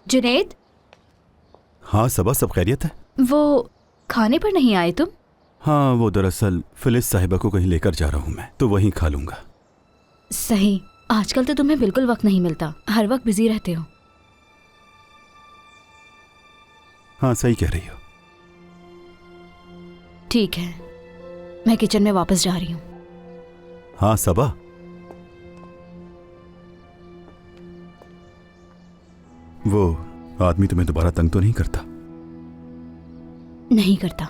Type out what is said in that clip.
जुनैद, हाँ सबा, सब खैरियत है? वो खाने पर नहीं आए तुम? हाँ, वो दरअसल फिलिस साहिबा को कहीं लेकर जा रहा हूँ मैं, तो वहीं खा लूंगा। सही, आजकल तो तुम्हें बिल्कुल वक्त नहीं मिलता, हर वक्त बिजी रहते हो। हाँ सही कह रही हो। ठीक है, मैं किचन में वापस जा रही हूँ। हाँ सबा, वो आदमी तुम्हें दोबारा तंग तो नहीं करता? नहीं करता।